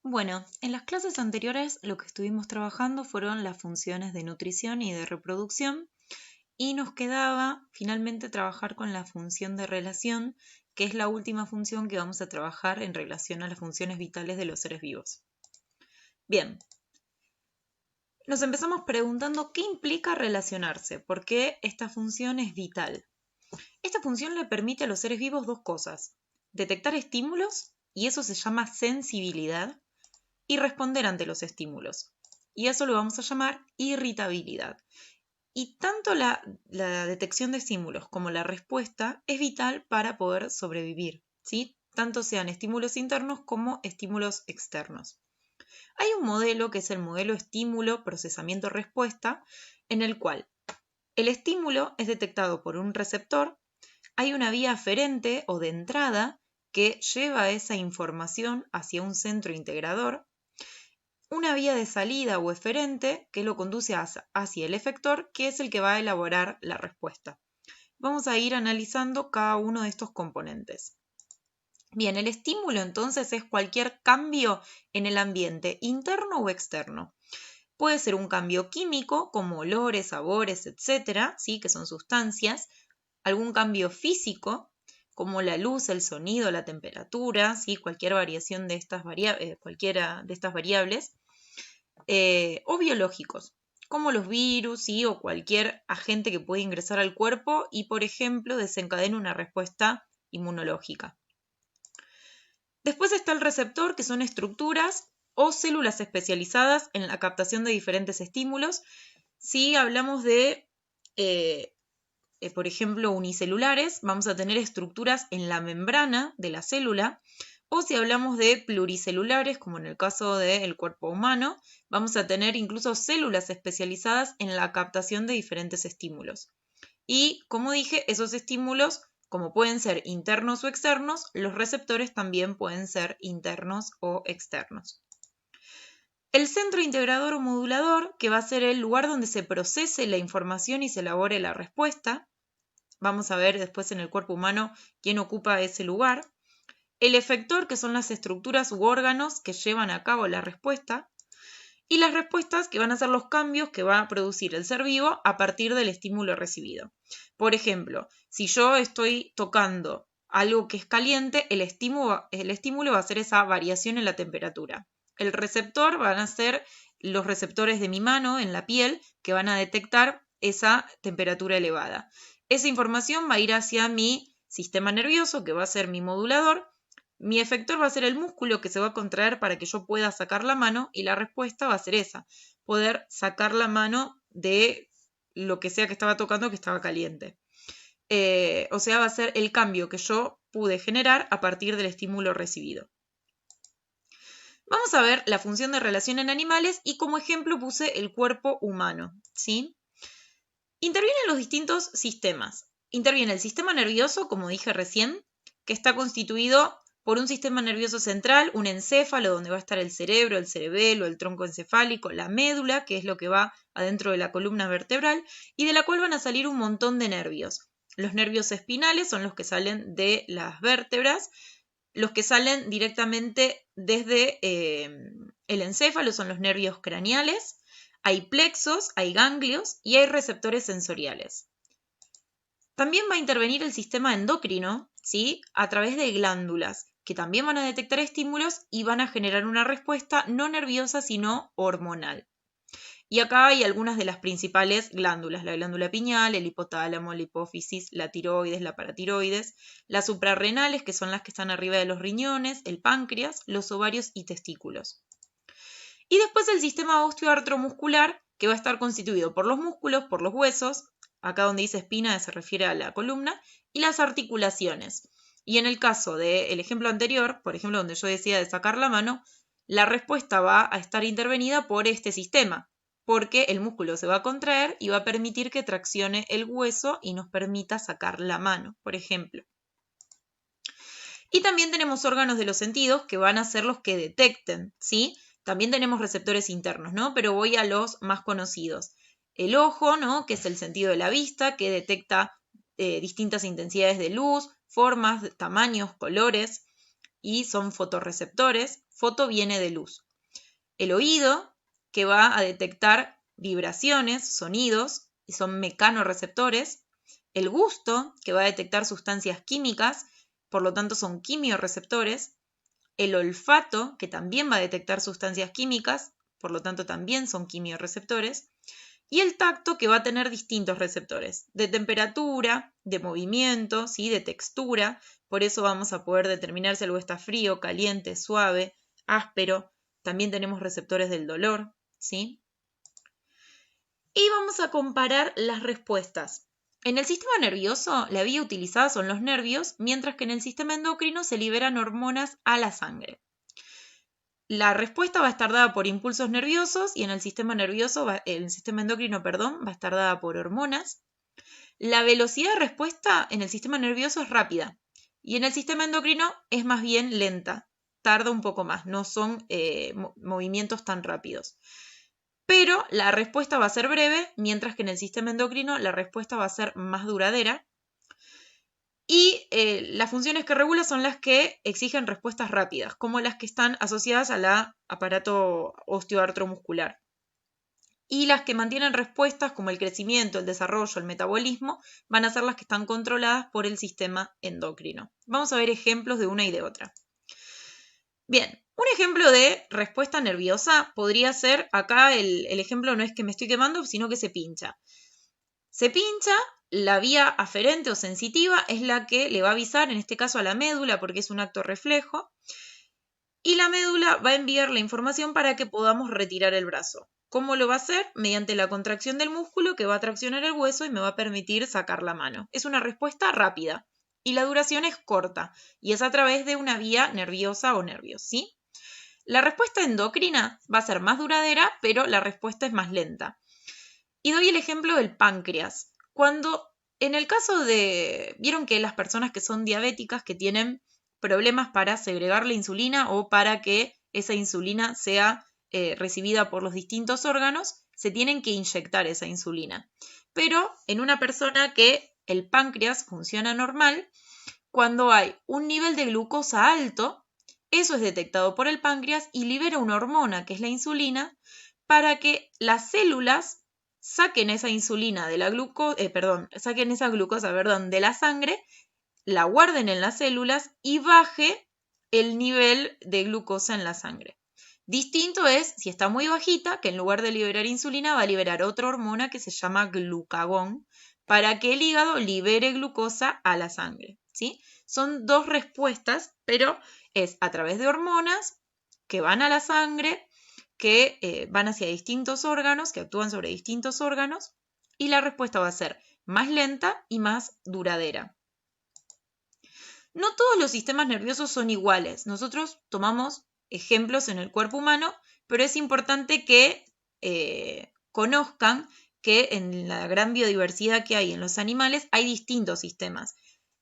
Bueno, en las clases anteriores lo que estuvimos trabajando fueron las funciones de nutrición y de reproducción y nos quedaba finalmente trabajar con la función de relación, que es la última función que vamos a trabajar en relación a las funciones vitales de los seres vivos. Bien, nos empezamos preguntando qué implica relacionarse, por qué esta función es vital. Esta función le permite a los seres vivos dos cosas: detectar estímulos, y eso se llama sensibilidad, y responder ante los estímulos. Y eso lo vamos a llamar irritabilidad. Y tanto la detección de estímulos como la respuesta es vital para poder sobrevivir, ¿sí? Tanto sean estímulos internos como estímulos externos. Hay un modelo que es el modelo estímulo-procesamiento-respuesta, en el cual el estímulo es detectado por un receptor, hay una vía aferente o de entrada que lleva esa información hacia un centro integrador, una vía de salida o eferente que lo conduce hacia el efector, que es el que va a elaborar la respuesta. Vamos a ir analizando cada uno de estos componentes. Bien, el estímulo entonces es cualquier cambio en el ambiente, interno o externo. Puede ser un cambio químico, como olores, sabores, etcétera, ¿sí? Que son sustancias. Algún cambio físico, como la luz, el sonido, la temperatura, ¿sí? Cualquier variación de cualquiera de estas variables. O biológicos, como los virus, ¿sí? O cualquier agente que puede ingresar al cuerpo y, por ejemplo, desencadena una respuesta inmunológica. Después está el receptor, que son estructuras o células especializadas en la captación de diferentes estímulos. Si hablamos de, por ejemplo, unicelulares, vamos a tener estructuras en la membrana de la célula. O si hablamos de pluricelulares, como en el caso del cuerpo humano, vamos a tener incluso células especializadas en la captación de diferentes estímulos. Y, como dije, esos estímulos, como pueden ser internos o externos, los receptores también pueden ser internos o externos. El centro integrador o modulador, que va a ser el lugar donde se procese la información y se elabore la respuesta. Vamos a ver después en el cuerpo humano quién ocupa ese lugar. El efector, que son las estructuras u órganos que llevan a cabo la respuesta. Y las respuestas, que van a ser los cambios que va a producir el ser vivo a partir del estímulo recibido. Por ejemplo, si yo estoy tocando algo que es caliente, el estímulo va a ser esa variación en la temperatura. El receptor van a ser los receptores de mi mano en la piel, que van a detectar esa temperatura elevada. Esa información va a ir hacia mi sistema nervioso, que va a ser mi modulador. Mi efector va a ser el músculo que se va a contraer para que yo pueda sacar la mano, y la respuesta va a ser esa: poder sacar la mano de lo que sea que estaba tocando, que estaba caliente. O sea, va a ser el cambio que yo pude generar a partir del estímulo recibido. Vamos a ver la función de relación en animales y como ejemplo puse el cuerpo humano, ¿sí? Intervienen los distintos sistemas. Interviene el sistema nervioso, como dije recién, que está constituido por un sistema nervioso central, un encéfalo donde va a estar el cerebro, el cerebelo, el tronco encefálico, la médula, que es lo que va adentro de la columna vertebral, y de la cual van a salir un montón de nervios. Los nervios espinales son los que salen de las vértebras. Los que salen directamente desde el encéfalo son los nervios craneales. Hay plexos, hay ganglios y hay receptores sensoriales. También va a intervenir el sistema endocrino, ¿sí? A través de glándulas, que también van a detectar estímulos y van a generar una respuesta no nerviosa, sino hormonal. Y acá hay algunas de las principales glándulas: la glándula pineal, el hipotálamo, la hipófisis, la tiroides, la paratiroides, las suprarrenales, que son las que están arriba de los riñones, el páncreas, los ovarios y testículos. Y después el sistema osteoartromuscular, que va a estar constituido por los músculos, por los huesos, acá donde dice espina se refiere a la columna, y las articulaciones. Y en el caso del ejemplo anterior, por ejemplo, donde yo decía de sacar la mano, la respuesta va a estar intervenida por este sistema, porque el músculo se va a contraer y va a permitir que traccione el hueso y nos permita sacar la mano, por ejemplo. Y también tenemos órganos de los sentidos, que van a ser los que detecten, ¿sí? También tenemos receptores internos, ¿no? Pero voy a los más conocidos. El ojo, ¿no? Que es el sentido de la vista, que detecta distintas intensidades de luz, formas, tamaños, colores. y son fotorreceptores. Foto viene de luz. El oído, que va a detectar vibraciones, sonidos, y son mecanorreceptores. El gusto, que va a detectar sustancias químicas, por lo tanto son quimiorreceptores. El olfato, que también va a detectar sustancias químicas, por lo tanto también son quimiorreceptores. Y el tacto, que va a tener distintos receptores, de temperatura, de movimiento, ¿sí? De textura. Por eso vamos a poder determinar si algo está frío, caliente, suave, áspero. También tenemos receptores del dolor, ¿sí? Y vamos a comparar las respuestas. En el sistema nervioso, la vía utilizada son los nervios, mientras que en el sistema endocrino se liberan hormonas a la sangre. La respuesta va a estar dada por impulsos nerviosos y en el sistema endocrino, va a estar dada por hormonas. La velocidad de respuesta en el sistema nervioso es rápida y en el sistema endocrino es más bien lenta, tarda un poco más, no son movimientos tan rápidos. Pero la respuesta va a ser breve, mientras que en el sistema endocrino la respuesta va a ser más duradera. Y las funciones que regula son las que exigen respuestas rápidas, como las que están asociadas al aparato osteoartromuscular. Y las que mantienen respuestas como el crecimiento, el desarrollo, el metabolismo, van a ser las que están controladas por el sistema endocrino. Vamos a ver ejemplos de una y de otra. Bien, un ejemplo de respuesta nerviosa podría ser, acá el ejemplo no es que me estoy quemando, sino que se pincha. Se pincha, la vía aferente o sensitiva es la que le va a avisar, en este caso a la médula, porque es un acto reflejo, y la médula va a enviar la información para que podamos retirar el brazo. ¿Cómo lo va a hacer? Mediante la contracción del músculo que va a traccionar el hueso y me va a permitir sacar la mano. Es una respuesta rápida y la duración es corta y es a través de una vía nerviosa o nervios, ¿sí? La respuesta endocrina va a ser más duradera, pero la respuesta es más lenta. Y doy el ejemplo del páncreas. Cuando en el caso de, vieron que las personas que son diabéticas, que tienen problemas para segregar la insulina o para que esa insulina sea recibida por los distintos órganos, se tienen que inyectar esa insulina. Pero en una persona que el páncreas funciona normal, cuando hay un nivel de glucosa alto, eso es detectado por el páncreas y libera una hormona, que es la insulina, para que las células saquen esa insulina de la saquen esa glucosa, de la sangre, la guarden en las células y baje el nivel de glucosa en la sangre. Distinto es si está muy bajita, que en lugar de liberar insulina va a liberar otra hormona que se llama glucagón para que el hígado libere glucosa a la sangre, ¿sí? Son dos respuestas, pero es a través de hormonas que van a la sangre, que van hacia distintos órganos, que actúan sobre distintos órganos, y la respuesta va a ser más lenta y más duradera. No todos los sistemas nerviosos son iguales. Nosotros tomamos ejemplos en el cuerpo humano, pero es importante que conozcan que en la gran biodiversidad que hay en los animales hay distintos sistemas.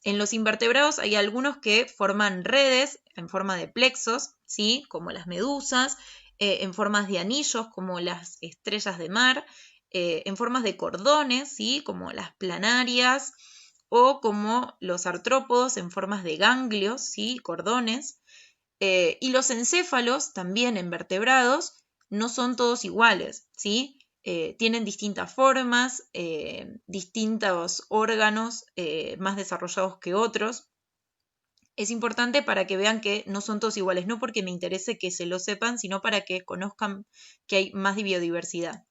En los invertebrados hay algunos que forman redes en forma de plexos, ¿sí? Como las medusas, en formas de anillos, como las estrellas de mar, en formas de cordones, ¿sí? Como las planarias, o como los artrópodos en formas de ganglios, ¿sí? Cordones. Y los encéfalos, también en vertebrados, no son todos iguales, ¿sí? Tienen distintas formas, distintos órganos más desarrollados que otros. Es importante para que vean que no son todos iguales, no porque me interese que se lo sepan, sino para que conozcan que hay más biodiversidad.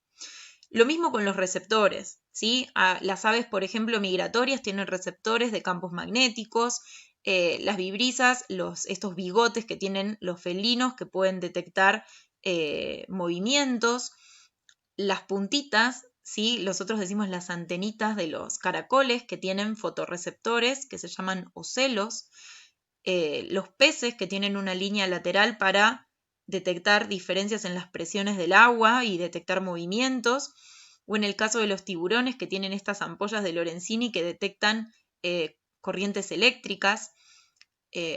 Lo mismo con los receptores, ¿sí? Las aves, por ejemplo, migratorias tienen receptores de campos magnéticos, las vibrisas, estos bigotes que tienen los felinos que pueden detectar movimientos, las puntitas, ¿sí? Nosotros decimos las antenitas de los caracoles que tienen fotorreceptores que se llaman ocelos, los peces que tienen una línea lateral para detectar diferencias en las presiones del agua y detectar movimientos, o en el caso de los tiburones que tienen estas ampollas de Lorenzini que detectan corrientes eléctricas,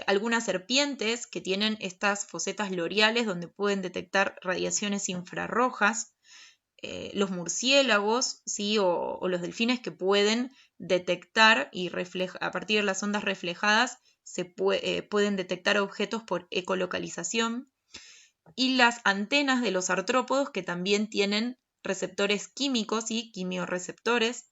algunas serpientes que tienen estas fosetas loreales donde pueden detectar radiaciones infrarrojas, los murciélagos, ¿sí? o los delfines que pueden detectar y a partir de las ondas reflejadas pueden detectar objetos por ecolocalización, y las antenas de los artrópodos, que también tienen receptores químicos y quimiorreceptores.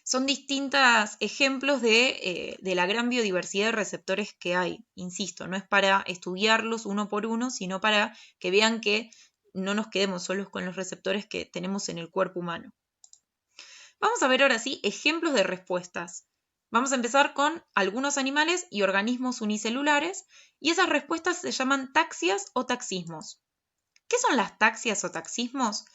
Son distintos ejemplos de la gran biodiversidad de receptores que hay. Insisto, no es para estudiarlos uno por uno, sino para que vean que no nos quedemos solos con los receptores que tenemos en el cuerpo humano. Vamos a ver ahora sí ejemplos de respuestas. Vamos a empezar con algunos animales y organismos unicelulares, y esas respuestas se llaman taxias o taxismos. ¿Qué son las taxias o taxismos?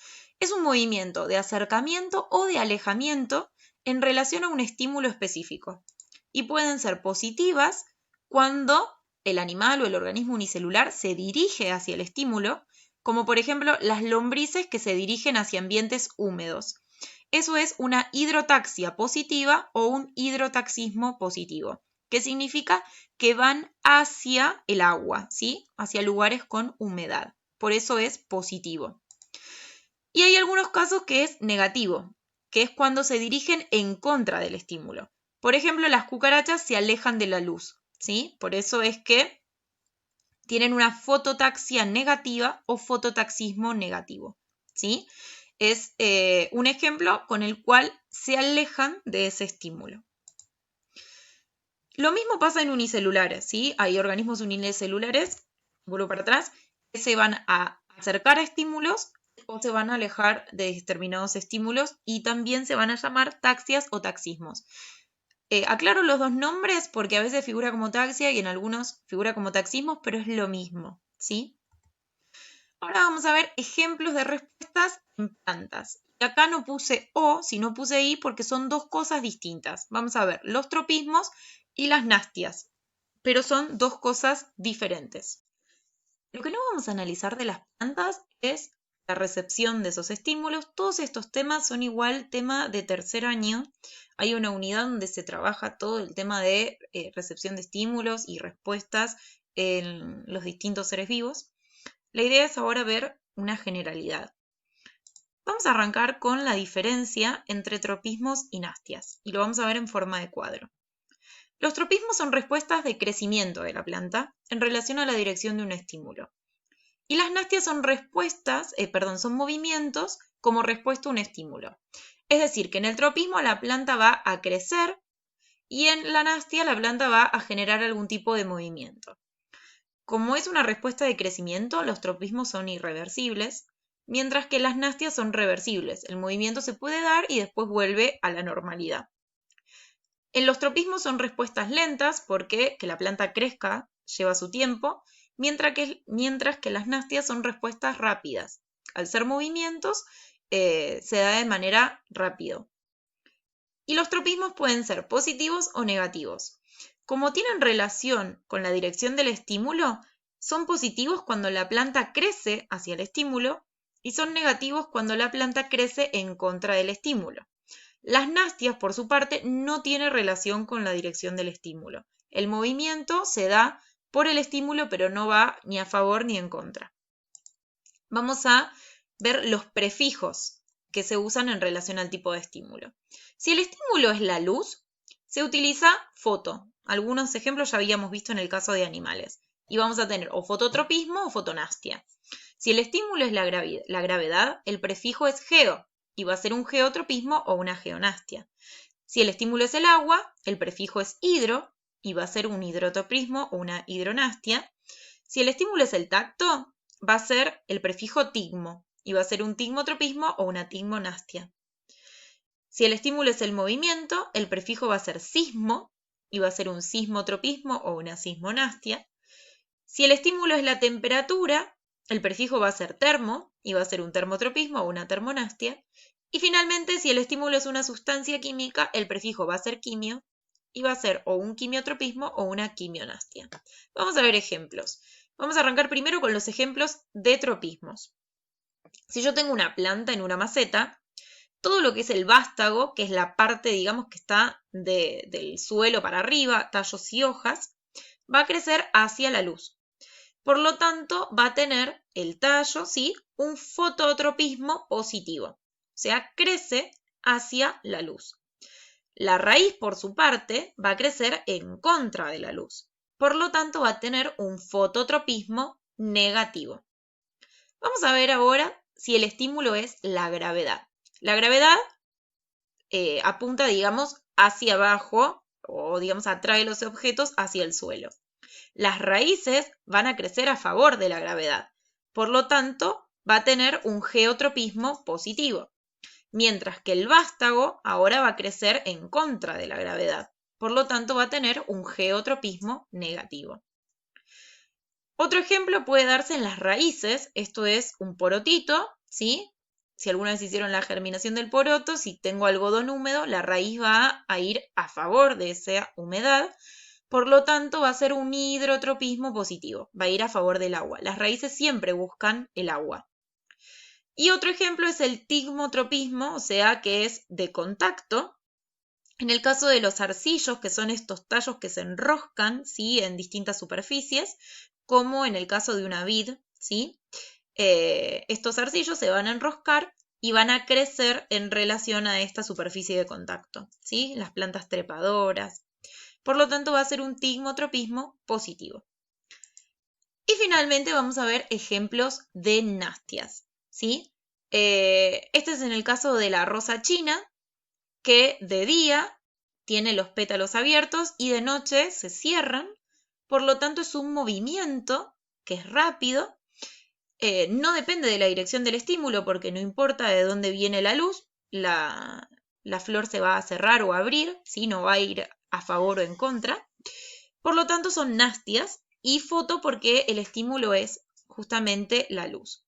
Es un movimiento de acercamiento o de alejamiento en relación a un estímulo específico, y pueden ser positivas cuando el animal o el organismo unicelular se dirige hacia el estímulo, como por ejemplo las lombrices que se dirigen hacia ambientes húmedos. Eso es una hidrotaxia positiva o un hidrotaxismo positivo, que significa que van hacia el agua, ¿sí? Hacia lugares con humedad. Por eso es positivo. Y hay algunos casos que es negativo, que es cuando se dirigen en contra del estímulo. Por ejemplo, las cucarachas se alejan de la luz, ¿sí? Por eso es que tienen una fototaxia negativa o fototaxismo negativo, ¿sí? Es un ejemplo con el cual se alejan de ese estímulo. Lo mismo pasa en unicelulares, ¿sí? Hay organismos unicelulares, vuelvo para atrás, que se van a acercar a estímulos o se van a alejar de determinados estímulos, y también se van a llamar taxias o taxismos. Aclaro los dos nombres porque a veces figura como taxia y en algunos figura como taxismos, pero es lo mismo, ¿sí? Ahora vamos a ver ejemplos de respuestas en plantas. Y acá no puse O, sino puse I porque son dos cosas distintas. Vamos a ver los tropismos y las nastias, pero son dos cosas diferentes. Lo que no vamos a analizar de las plantas es la recepción de esos estímulos. Todos estos temas son igual tema de tercer año. Hay una unidad donde se trabaja todo el tema de recepción de estímulos y respuestas en los distintos seres vivos. La idea es ahora ver una generalidad. Vamos a arrancar con la diferencia entre tropismos y nastias, y lo vamos a ver en forma de cuadro. Los tropismos son respuestas de crecimiento de la planta en relación a la dirección de un estímulo. Y las nastias son son movimientos como respuesta a un estímulo. Es decir, que en el tropismo la planta va a crecer y en la nastia la planta va a generar algún tipo de movimiento. Como es una respuesta de crecimiento, los tropismos son irreversibles, mientras que las nastias son reversibles. El movimiento se puede dar y después vuelve a la normalidad. En los tropismos son respuestas lentas porque que la planta crezca lleva su tiempo, mientras que las nastias son respuestas rápidas. Al ser movimientos, se da de manera rápida. Y los tropismos pueden ser positivos o negativos. Como tienen relación con la dirección del estímulo, son positivos cuando la planta crece hacia el estímulo y son negativos cuando la planta crece en contra del estímulo. Las nastias, por su parte, no tienen relación con la dirección del estímulo. El movimiento se da por el estímulo, pero no va ni a favor ni en contra. Vamos a ver los prefijos que se usan en relación al tipo de estímulo. Si el estímulo es la luz, se utiliza foto. Algunos ejemplos ya habíamos visto en el caso de animales. Y vamos a tener o fototropismo o fotonastia. Si el estímulo es la gravedad, el prefijo es geo y va a ser un geotropismo o una geonastia. Si el estímulo es el agua, el prefijo es hidro y va a ser un hidrotropismo o una hidronastia. Si el estímulo es el tacto, va a ser el prefijo tigmo y va a ser un tigmotropismo o una tigmonastia. Si el estímulo es el movimiento, el prefijo va a ser sismo y va a ser un sismotropismo o una sismonastia. Si el estímulo es la temperatura, el prefijo va a ser termo y va a ser un termotropismo o una termonastia. Y finalmente, si el estímulo es una sustancia química, el prefijo va a ser quimio y va a ser o un quimiotropismo o una quimionastia. Vamos a ver ejemplos. Vamos a arrancar primero con los ejemplos de tropismos. Si yo tengo una planta en una maceta, todo lo que es el vástago, que es la parte, digamos, que está del suelo para arriba, tallos y hojas, va a crecer hacia la luz. Por lo tanto, va a tener el tallo, ¿sí?, un fototropismo positivo. O sea, crece hacia la luz. La raíz, por su parte, va a crecer en contra de la luz. Por lo tanto, va a tener un fototropismo negativo. Vamos a ver ahora si el estímulo es la gravedad. La gravedad apunta, digamos, hacia abajo o, digamos, atrae los objetos hacia el suelo. Las raíces van a crecer a favor de la gravedad. Por lo tanto, va a tener un geotropismo positivo. Mientras que el vástago ahora va a crecer en contra de la gravedad. Por lo tanto, va a tener un geotropismo negativo. Otro ejemplo puede darse en las raíces. Esto es un porotito, ¿sí? Si alguna vez hicieron la germinación del poroto, si tengo algodón húmedo, la raíz va a ir a favor de esa humedad. Por lo tanto, va a ser un hidrotropismo positivo. Va a ir a favor del agua. Las raíces siempre buscan el agua. Y otro ejemplo es el tigmotropismo, o sea, que es de contacto. En el caso de los arcillos, que son estos tallos que se enroscan, ¿sí?, en distintas superficies, como en el caso de una vid, ¿sí? Estos arcillos se van a enroscar y van a crecer en relación a esta superficie de contacto, ¿sí? Las plantas trepadoras. Por lo tanto, va a ser un tigmotropismo positivo. Y finalmente vamos a ver ejemplos de nastias, ¿sí? Este es en el caso de la rosa china, que de día tiene los pétalos abiertos y de noche se cierran. Por lo tanto, es un movimiento que es rápido. No depende de la dirección del estímulo porque no importa de dónde viene la luz, la flor se va a cerrar o abrir, ¿sí? No va a ir a favor o en contra. Por lo tanto, son nastias, y foto porque el estímulo es justamente la luz.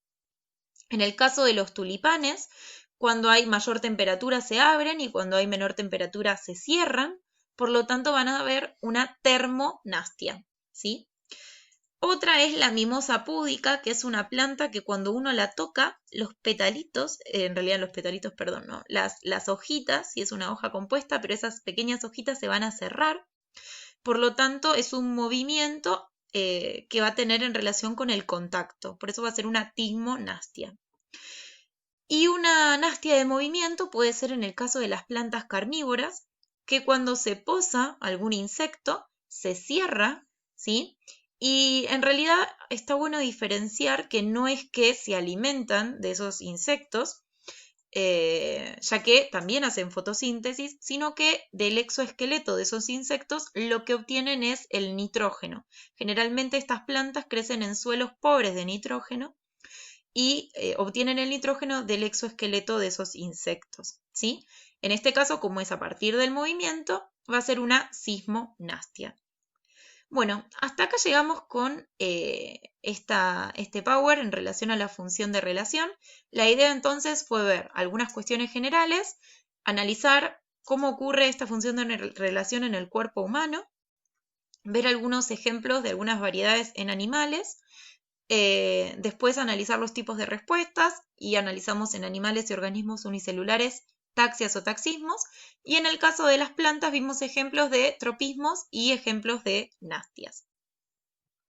En el caso de los tulipanes, cuando hay mayor temperatura se abren y cuando hay menor temperatura se cierran. Por lo tanto, van a haber una termonastia, ¿sí? Otra es la mimosa púdica, que es una planta que cuando uno la toca, los petalitos, en realidad los petalitos, perdón, no, las hojitas, sí es una hoja compuesta, pero esas pequeñas hojitas se van a cerrar. Por lo tanto, es un movimiento que va a tener en relación con el contacto. Por eso va a ser una tigmonastia. Y una nastia de movimiento puede ser en el caso de las plantas carnívoras, que cuando se posa algún insecto, se cierra, ¿sí? Y en realidad está bueno diferenciar que no es que se alimentan de esos insectos, ya que también hacen fotosíntesis, sino que del exoesqueleto de esos insectos lo que obtienen es el nitrógeno. Generalmente estas plantas crecen en suelos pobres de nitrógeno y obtienen el nitrógeno del exoesqueleto de esos insectos, ¿sí? En este caso, como es a partir del movimiento, va a ser una sismonastia. Bueno, hasta acá llegamos con este power en relación a la función de relación. La idea entonces fue ver algunas cuestiones generales, analizar cómo ocurre esta función de relación en el cuerpo humano, ver algunos ejemplos de algunas variedades en animales, después analizar los tipos de respuestas y analizamos en animales y organismos unicelulares taxias o taxismos, y en el caso de las plantas vimos ejemplos de tropismos y ejemplos de nastias.